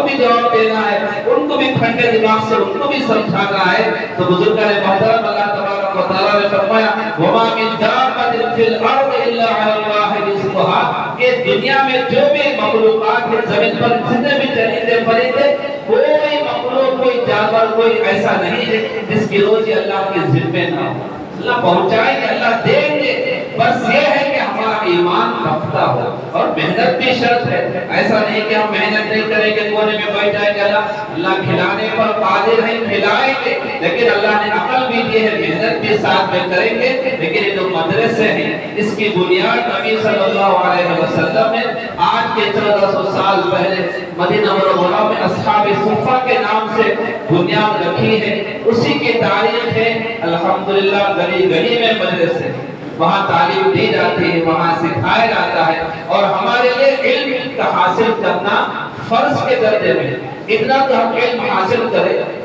بھی جواب دینا ہے، ان کو بھی ٹھنڈے دماغ سے ان کو بھی سمجھانا ہے۔ تو بزرگان محترم اللہ تبارک و تعالیٰ نے فرمایا وَمَا مِن دَابَّةٍ فِي الْأَرْضِ إِلَّا عَلَى اللَّهِ رِزْقُهَا، کہ دنیا میں جو بھی مخلوقات ہیں، زمین پر جتنے بھی چرندے پرندے، کوئی مخلوق کوئی جانور کوئی ایسا نہیں ہے جس کی روزی اللہ کے ذمہ نہ ہو۔ اللہ پہنچائیں گے، اللہ دیں گے، بس یہ ہے کہ ہمارا ایمان رفتہ ہو اور محنت بھی شرط ہے۔ ایسا نہیں کہ ہم محنت نہیں کریں گے کونے میں بیٹھ جائیں گے، اللہ کھلانے پر قادر ہے، کھلائیں گے، لیکن اللہ نے عقل بھی دی ہے، محنت بھی ساتھ میں کریں گے۔ لیکن یہ جو مدرسے ہیں اس کی بنیاد نبی صلی اللہ علیہ وسلم نے آج کے 1400 سال پہلے مدینہ منورہ میں اصحاب صفہ کے نام سے بنیاد رکھی ہے، اسی کی تاریخ ہے۔ الحمدللہ گلی گلی میں مدرسے، وہاں تعلیم دی جاتی ہے، وہاں سکھایا جاتا ہے، اور ہمارے لیے علم کا حاصل کرنا فرض کے درجے میں۔ اتنا تو ہم علم حاصل کریں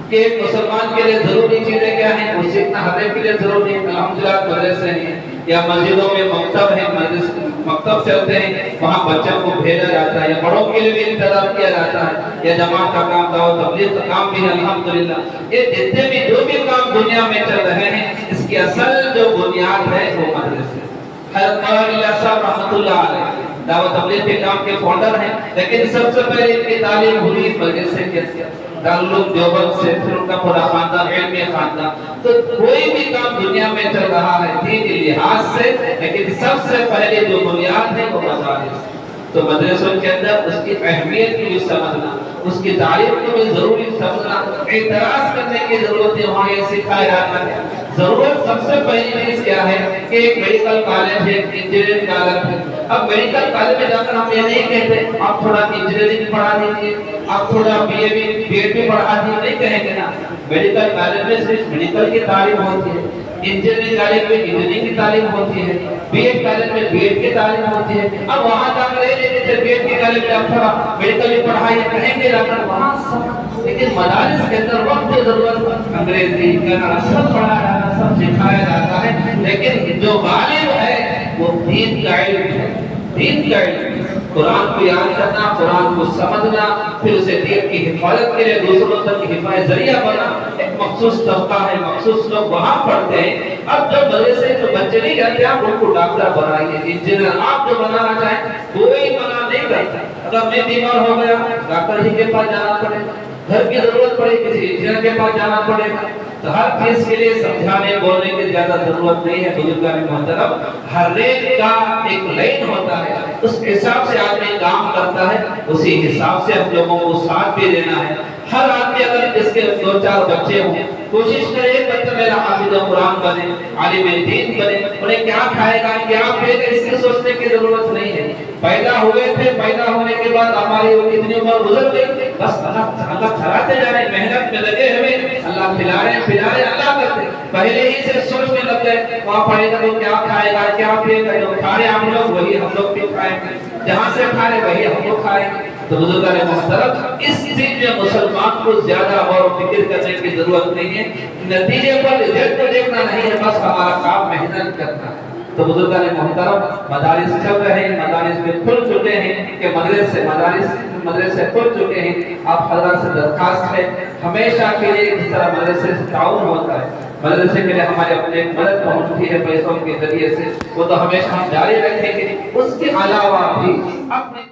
کہ ایک مسلمان کے لیے ضروری چیزیں کیا ہیں وہ سیکھنا ہر ایک کے لیے ضروری ہے۔ الحمدللہ مدرسے ہیں یا مسجدوں میں مکتب ہے، مکتب چلتے ہیں، وہاں بچوں کو بھیجا جاتا ہے، یا بڑوں کے لیے بھی انتظام کیا جاتا ہے، یا جماعت کا کام، دعوت تبلیغ کا کام بھی ہے۔ الحمدللہ یہ جتنے بھی جو بھی کام دنیا میں چل رہے ہیں اس کی اصل جو بنیاد ہے وہ مدرسے۔ حضرت مولانا صاحب رحمۃ اللہ علیہ دعوت تبلیغ کے کام کے فاؤنڈر ہیں، لیکن سب سے پہلے ان کی تعلیم ہوئی مدرسے کے دارالعلوم دیوبند سے، پھر ان کا پورا خاندان علمی خاندان۔ تو کوئی بھی کام دنیا میں چل رہا ہے دین کے لحاظ سے، لیکن سب سے پہلے جو بنیاد ہے وہ مدارس۔ تو مدرسوں کے اندر اس کی اہمیت کو بھی سمجھنا، اس کی تعلیم کو بھی ضروری سمجھنا، اعتراض کرنے کی ضرورت ہے، وہاں یہ سکھایا جاتا ہے۔ ضرورت سب سے پہلی چیز کیا ہے کہ ایک میڈیکل کالج ہے، انجینئرنگ کالج ہے۔ اب میڈیکل کالج میں جا کر ہم یہ نہیں کہتے آپ تھوڑا انجینئرنگ پڑھا دیجیے، آپ تھوڑا بی ایڈ بھی پڑھا دیجیے، نہیں کہیں گے نا۔ میڈیکل کالج میں صرف میڈیکل کی تعلیم ہوتی ہے، انجینئرنگ کالج میں انجینئرنگ کی تعلیم ہوتی ہے، بی ایڈ کالج میں بی ایڈ کی تعلیم ہوتی ہے۔ اب وہاں جا کر بی ایڈ کی کالج میں آپ تھوڑا میڈیکل بھی پڑھائیے کہیں گے جا کر وہاں سب، لیکن مدارس کے اندر وقت کی ضرورت، انگریزی کنڑ سب پڑھایا جاتا ہے، سب سکھایا جاتا ہے، لیکن جو غالب ہے وہ دین کا علم ہے، دین کا علم۔ قرآن کو یاد کرنا، قرآن کو سمجھنا، پھر اسے دین کی حفاظت کے لیے دوسروں تک کی حفاظت ذریعہ بنا۔ ایک مخصوص طبقہ ہے، مخصوص لوگ وہاں پڑھتے ہیں۔ اب جب مدرسے جو بچے نہیں جاتے آپ ان کو ڈاکٹر بنائیے، انجینئر آپ جو بنانا چاہیں کوئی منع نہیں کرتا۔ اگر میں بیمار ہو گیا ڈاکٹر ہی کے پاس جانا پڑے گا، گھر کی ضرورت پڑے کسی انجینئر کے پاس جانا پڑے گا۔ تو ہر چیز کے لیے سمجھانے بولنے کی زیادہ ضرورت نہیں ہے۔ بزرگان محترم، ہر ایک کا ایک لائن ہوتا ہے، اس حساب سے آدمی کام کرتا ہے، اسی حساب سے ہم لوگوں کو ساتھ بھی دینا ہے۔ ہر آدمی اگر جس کے 2-4 بچے ہوں کوشش کرے ایک بچہ میرا حافظ قرآن بنے، عالم دین بنے، انہیں کیا کھائے گا کیا پیے گا اس کی سوچنے کی ضرورت نہیں ہے۔ پیدا ہوئے تھے، پیدا ہونے کے بعد ہماری اتنی عمر گزر گئی، بس اللہ کھلاتے جا رہے، محنت میں لگے ہوئے، اللہ کھلا رہے اللہ کرتے، پہلے ہی سے سوچ میں لگ گئے وہاں پڑھے گا تو کیا کھائے گا کیا پیے گا، جو کھا رہے ہم لوگ وہی ہم لوگ بھی کھائیں گے، جہاں سے کھا رہے وہی ہم لوگ کھائیں گے۔ تو بزرگان محترم، اس چیز میں مسلمان کو زیادہ غور و فکر کرنے کی ضرورت نہیں ہے، نتیجے پر رزلٹ کو دیکھنا نہیں ہے، بس ہمارا کام محنت کرنا ہے۔ تو بزرگان محترم، مدارس چل رہے ہیں، مدارس میں کھل چکے ہیں کہ مدرسے کھل چکے ہیں۔ آپ حضرات سے درخواست ہے ہمیشہ کے لیے اس طرح مدرسے سے تعاون ہوتا ہے، مدرسے کے لیے ہمارے اپنے مدد پہنچتی ہے پیسوں کے ذریعے سے، وہ تو ہمیشہ ہم جاری رکھیں گے۔ اس کے علاوہ بھی اپنے